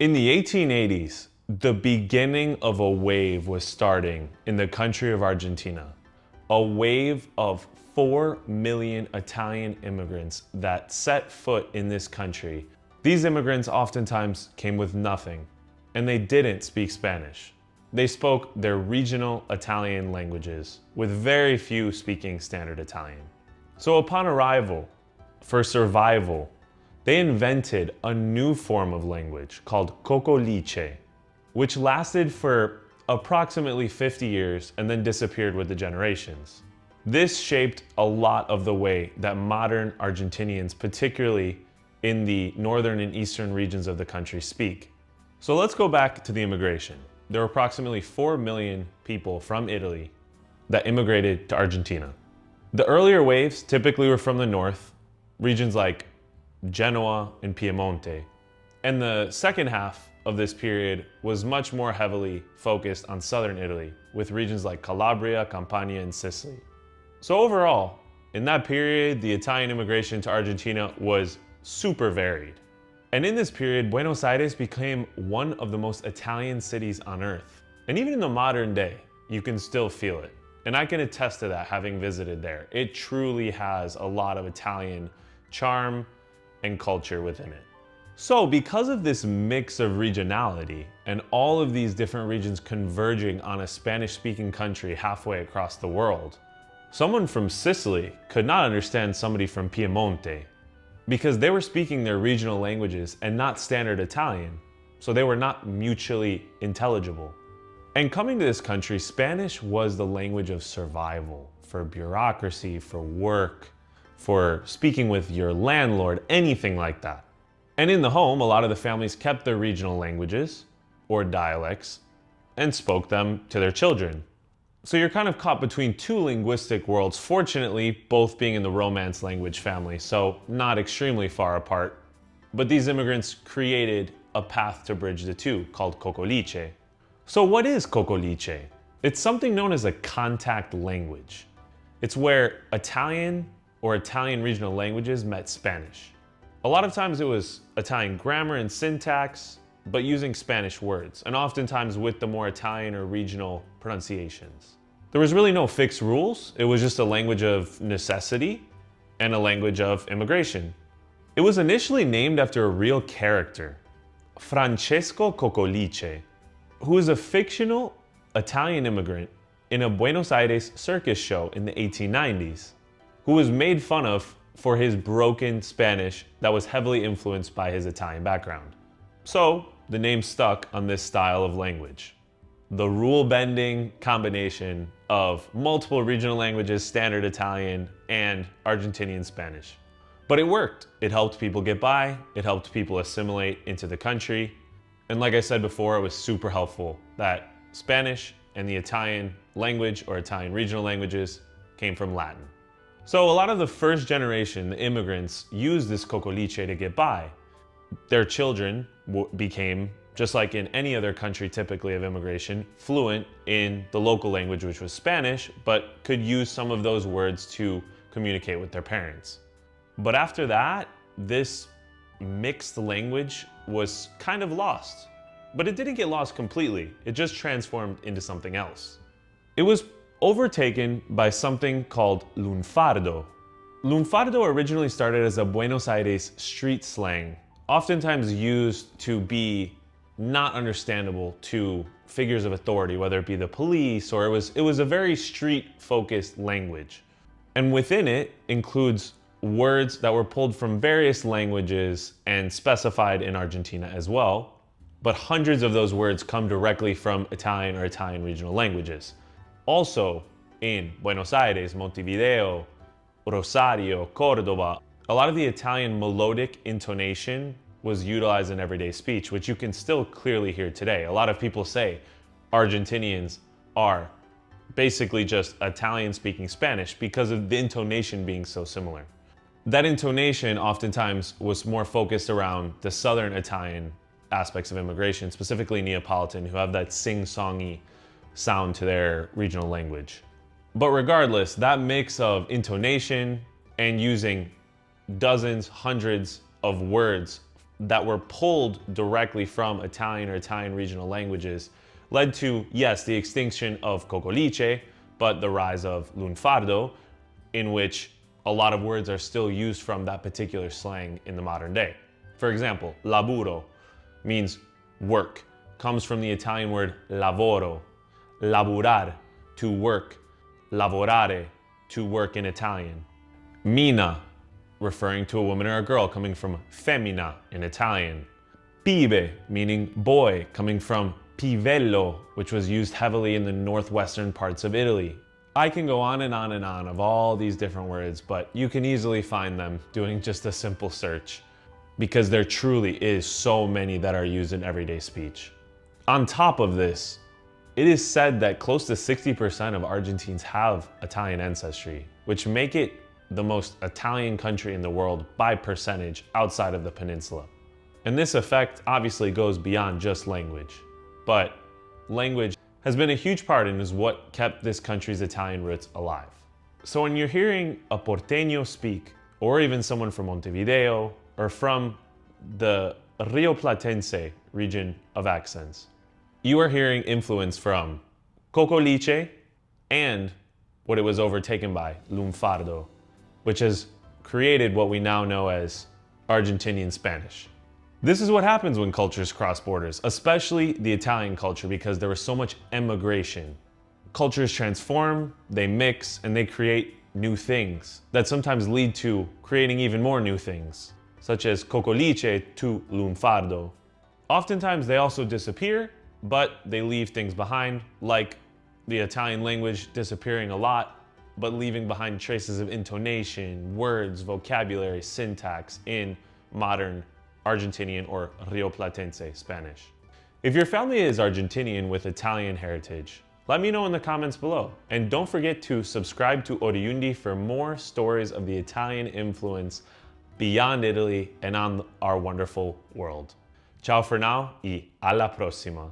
In the 1880s, the beginning of a wave was starting in the country of Argentina. A wave of 4 million Italian immigrants that set foot in this country. These immigrants oftentimes came with nothing, and they didn't speak Spanish. They spoke their regional Italian languages, with very few speaking standard Italian. So upon arrival, for survival, they invented a new form of language called Cocoliche, which lasted for approximately 50 years and then disappeared with the generations. This shaped a lot of the way that modern Argentinians, particularly in the northern and eastern regions of the country, speak. So let's go back to the immigration. There were approximately 4 million people from Italy that immigrated to Argentina. The earlier waves typically were from the north, regions like Genoa and Piemonte. And the second half of this period was much more heavily focused on southern Italy, with regions like Calabria, Campania, and Sicily. So overall, in that period, the Italian immigration to Argentina was super varied. And in this period, Buenos Aires became one of the most Italian cities on earth. And even in the modern day, you can still feel it. And I can attest to that, having visited there. It truly has a lot of Italian charm and culture within it. So because of this mix of regionality and all of these different regions converging on a Spanish-speaking country halfway across the world, someone from Sicily could not understand somebody from Piemonte because they were speaking their regional languages and not standard Italian, so they were not mutually intelligible. And coming to this country, Spanish was the language of survival, for bureaucracy, for work, for speaking with your landlord, anything like that. And in the home, a lot of the families kept their regional languages, or dialects, and spoke them to their children. So you're kind of caught between two linguistic worlds, fortunately, both being in the Romance language family, so not extremely far apart. But these immigrants created a path to bridge the two, called Cocoliche. So what is Cocoliche? It's something known as a contact language. It's where Italian or Italian regional languages met Spanish. A lot of times it was Italian grammar and syntax, but using Spanish words, and oftentimes with the more Italian or regional pronunciations. There was really no fixed rules. It was just a language of necessity and a language of immigration. It was initially named after a real character, Francesco Cocoliche, who was a fictional Italian immigrant in a Buenos Aires circus show in the 1890s, who was made fun of for his broken Spanish that was heavily influenced by his Italian background. So the name stuck on this style of language. The rule-bending combination of multiple regional languages, standard Italian, and Argentinian Spanish. But it worked. It helped people get by, it helped people assimilate into the country, and like I said before, it was super helpful that Spanish and the Italian language or Italian regional languages came from Latin. So a lot of the first generation, the immigrants, used this Cocoliche to get by. Their children became, just like in any other country typically of immigration, fluent in the local language, which was Spanish, but could use some of those words to communicate with their parents. But after that, this mixed language was kind of lost. But it didn't get lost completely. It just transformed into something else. It was overtaken by something called Lunfardo. Lunfardo originally started as a Buenos Aires street slang, oftentimes used to be not understandable to figures of authority, whether it be the police or it was a very street-focused language. And within it includes words that were pulled from various languages and specified in Argentina as well, but hundreds of those words come directly from Italian or Italian regional languages. Also in Buenos Aires, Montevideo, Rosario, Córdoba, a lot of the Italian melodic intonation was utilized in everyday speech, which you can still clearly hear today. A lot of people say Argentinians are basically just Italian speaking Spanish because of the intonation being so similar. That intonation oftentimes was more focused around the southern Italian aspects of immigration, specifically Neapolitan, who have that sing-songy sound to their regional language. But regardless, that mix of intonation and using dozens, hundreds of words that were pulled directly from Italian or Italian regional languages led to, yes, the extinction of Cocoliche, but the rise of Lunfardo, in which a lot of words are still used from that particular slang in the modern day. For example, laburo means work, comes from the Italian word lavoro, laburar, to work, lavorare, to work in Italian. Mina, referring to a woman or a girl, coming from femmina in Italian. Pibe, meaning boy, coming from pivello, which was used heavily in the northwestern parts of Italy. I can go on and on and on of all these different words, but you can easily find them doing just a simple search, because there truly is so many that are used in everyday speech. On top of this, it is said that close to 60% of Argentines have Italian ancestry, which make it the most Italian country in the world by percentage outside of the peninsula. And this effect obviously goes beyond just language, but language has been a huge part and is what kept this country's Italian roots alive. So when you're hearing a porteño speak, or even someone from Montevideo, or from the Rio Platense region of accents, you are hearing influence from Cocoliche and what it was overtaken by, Lunfardo, which has created what we now know as Argentinian Spanish. This is what happens when cultures cross borders, especially the Italian culture, because there was so much emigration. Cultures transform, they mix, and they create new things that sometimes lead to creating even more new things, such as Cocoliche to Lunfardo. Oftentimes they also disappear, but they leave things behind, like the Italian language disappearing a lot, but leaving behind traces of intonation, words, vocabulary, syntax in modern Argentinian or Rio Platense Spanish. If your family is Argentinian with Italian heritage, let me know in the comments below. And don't forget to subscribe to ORIUNDI for more stories of the Italian influence beyond Italy and on our wonderful world. Ciao for now y alla prossima.